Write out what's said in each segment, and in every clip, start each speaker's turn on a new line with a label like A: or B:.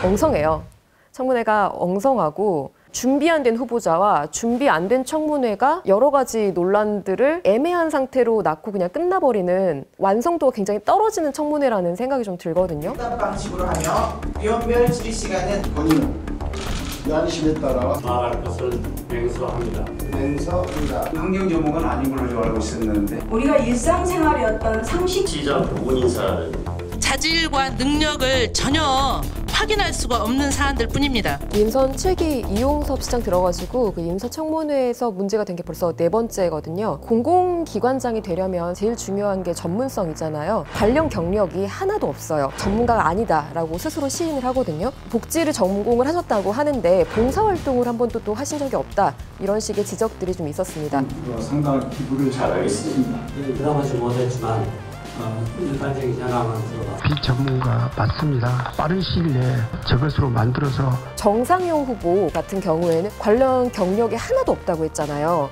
A: 엉성해요. 청문회가 엉성하고 준비 안 된 후보자와 준비 안 된 청문회가 여러 가지 논란들을 애매한 상태로 낳고 그냥 끝나버리는 완성도가 굉장히 떨어지는 청문회라는 생각이 좀 들거든요.
B: 이런 방식으로 하며 위원별 질의 시간은 본인은
C: 양심에 따라
D: 나아갈 것을 맹세합니다.
C: 맹세합니다.
E: 환경 전문가는 아닌 걸로 알고 있었는데
F: 우리가 일상생활이었던 상식
D: 시장 부분 인사를
G: 자질과 능력을 전혀 확인할 수가 없는 사안들 뿐입니다.
A: 인선 7기 이용섭 시장 들어가지고 그 인사청문회에서 문제가 된 게 벌써 4번째거든요. 공공기관장이 되려면 제일 중요한 게 전문성이잖아요. 관련 경력이 하나도 없어요. 전문가가 아니다라고 스스로 시인을 하거든요. 복지를 전공을 하셨다고 하는데 봉사활동을 한 번도 또 하신 적이 없다. 이런 식의 지적들이 좀 있었습니다.
C: 상당한 기부를 잘하겠습니다.
D: 부담하지 못했지만 일반적인 현황은 들어가.
H: 비전문가 맞습니다. 빠른 시일 내에 저것으로 만들어서
A: 정상용 후보 같은 경우에는 관련 경력이 하나도 없다고 했잖아요.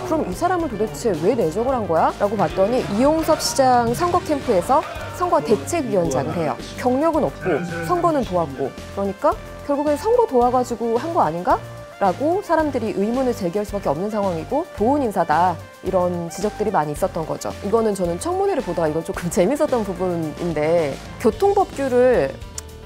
A: 그럼 이 사람을 도대체 왜 내정을 한 거야? 라고 봤더니 이용섭 시장 선거 캠프에서 선거대책위원장을 해요. 경력은 없고 선거는 도왔고 그러니까 결국엔 선거 도와가지고 한 거 아닌가? 라고 사람들이 의문을 제기할 수밖에 없는 상황이고 도운 인사다 이런 지적들이 많이 있었던 거죠. 이거는 저는 청문회를 보다가 이건 조금 재밌었던 부분인데 교통법규를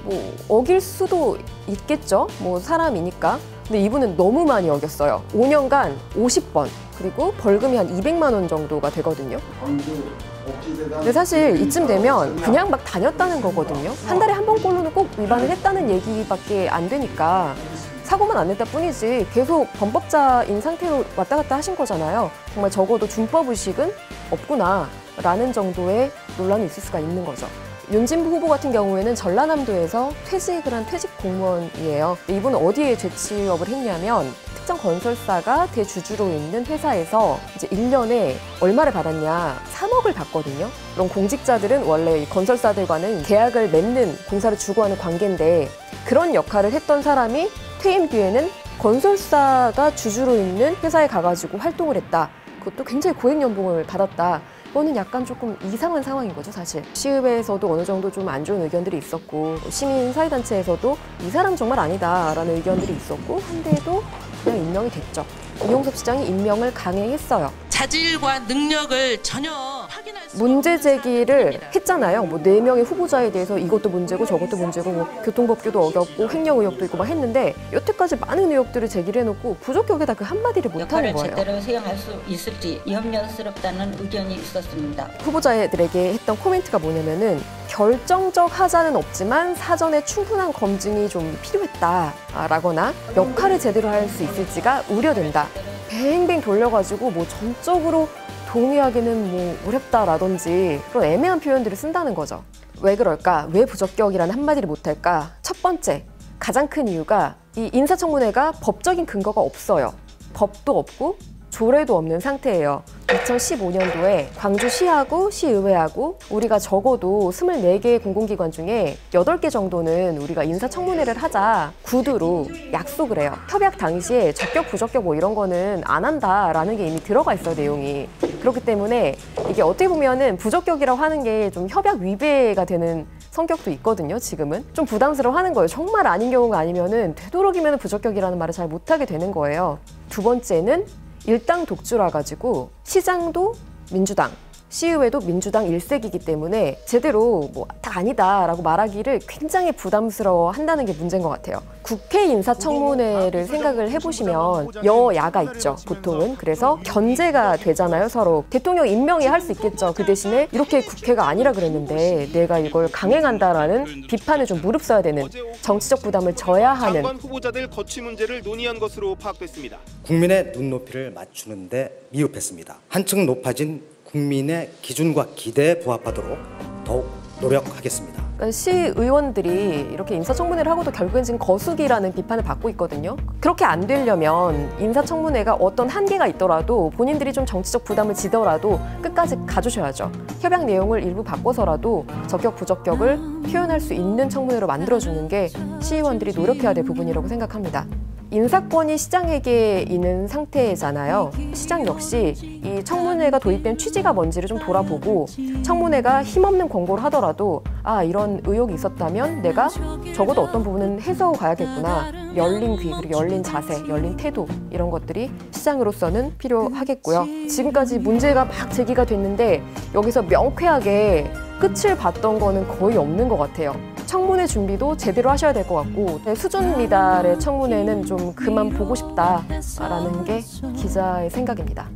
A: 뭐 어길 수도 있겠죠. 뭐 사람이니까. 근데 이분은 너무 많이 어겼어요. 5년간 50번 그리고 벌금이 한 200만 원 정도가 되거든요. 근데 사실 이쯤 되면 그냥 막 다녔다는 거거든요. 한 달에 한 번꼴로는 꼭 위반을 했다는 얘기밖에 안 되니까 사고만 안 냈다 뿐이지 계속 범법자인 상태로 왔다 갔다 하신 거잖아요. 정말 적어도 준법의식은 없구나 라는 정도의 논란이 있을 수가 있는 거죠. 윤진부 후보 같은 경우에는 전라남도에서 퇴직을 한 퇴직 공무원이에요. 이분은 어디에 재취업을 했냐면 특정 건설사가 대주주로 있는 회사에서 이제 1년에 얼마를 받았냐? 3억을 받거든요. 그럼 공직자들은 원래 건설사들과는 계약을 맺는 공사를 주고하는 관계인데 그런 역할을 했던 사람이 퇴임 뒤에는 건설사가 주주로 있는 회사에 가가지고 활동을 했다. 그것도 굉장히 고액 연봉을 받았다. 이거는 약간 조금 이상한 상황인 거죠, 사실. 시의회에서도 어느 정도 좀 안 좋은 의견들이 있었고 시민 사회단체에서도 이 사람 정말 아니다라는 의견들이 있었고 한데도 그냥 임명이 됐죠. 이용섭 시장이 임명을 강행했어요.
G: 자질과 능력을 전혀 확인할 수
A: 문제 제기를 했잖아요. 뭐 4명의 후보자에 대해서 이것도 문제고 저것도 문제고 뭐 교통법규도 어겼고 횡령 의혹도 있고 막 했는데 여태까지 많은 의혹들을 제기를 해놓고 부적격에다 그 한마디를 못하는 거예요.
I: 제대로 수행할 수 있을지 염려스럽다는 의견이 있었습니다.
A: 후보자들에게 했던 코멘트가 뭐냐면은 결정적 하자는 없지만 사전에 충분한 검증이 좀 필요했다라거나 역할을 제대로 할 수 있을지가 우려된다. 뱅뱅 돌려가지고 뭐 전적으로 동의하기는 뭐 어렵다라든지 그런 애매한 표현들을 쓴다는 거죠. 왜 그럴까? 왜 부적격이라는 한마디를 못할까? 첫 번째, 가장 큰 이유가 이 인사청문회가 법적인 근거가 없어요. 법도 없고 조례도 없는 상태예요. 2015년도에 광주시하고 시의회하고 우리가 적어도 24개의 공공기관 중에 8개 정도는 우리가 인사청문회를 하자 구두로 약속을 해요. 협약 당시에 적격, 부적격 뭐 이런 거는 안 한다라는 게 이미 들어가 있어요, 내용이. 그렇기 때문에 이게 어떻게 보면은 부적격이라고 하는 게 좀 협약 위배가 되는 성격도 있거든요, 지금은. 좀 부담스러워하는 거예요. 정말 아닌 경우가 아니면은 되도록이면 부적격이라는 말을 잘 못하게 되는 거예요. 두 번째는 일당 독주라 가지고 시장도 민주당, 시의회도 민주당 일색이기 때문에 제대로 뭐 다 아니다라고 말하기를 굉장히 부담스러워 한다는 게 문제인 것 같아요. 국회 인사청문회를 생각을 해보시면 여야가 있죠, 보통은. 그래서 견제가 되잖아요, 서로. 대통령 임명이 할 수 있겠죠. 그 대신에 이렇게 국회가 아니라 그랬는데 내가 이걸 강행한다라는 비판을 좀 무릅써야 되는, 정치적 부담을 져야 하는.
J: 장관 후보자들 거취 문제를 논의한 것으로 파악됐습니다.
K: 국민의 눈높이를 맞추는 데 미흡했습니다. 한층 높아진 국민의 기준과 기대에 부합하도록 더욱 노력하겠습니다.
A: 시의원들이 이렇게 인사청문회를 하고도 결국엔 지금 거수기라는 비판을 받고 있거든요. 그렇게 안 되려면 인사청문회가 어떤 한계가 있더라도 본인들이 좀 정치적 부담을 지더라도 끝까지 가주셔야죠. 협약 내용을 일부 바꿔서라도 적격, 부적격을 표현할 수 있는 청문회로 만들어주는 게 시의원들이 노력해야 될 부분이라고 생각합니다. 인사권이 시장에게 있는 상태잖아요. 시장 역시 이 청문회가 도입된 취지가 뭔지를 좀 돌아보고 청문회가 힘없는 권고를 하더라도 이런 의혹이 있었다면 내가 적어도 어떤 부분은 해서 가야겠구나. 열린 귀, 그리고 열린 자세, 열린 태도 이런 것들이 시장으로서는 필요하겠고요. 지금까지 문제가 막 제기가 됐는데 여기서 명쾌하게 끝을 봤던 거는 거의 없는 것 같아요. 청문회 준비도 제대로 하셔야 될 것 같고 수준 미달의 청문회는 좀 그만 보고 싶다라는 게 기자의 생각입니다.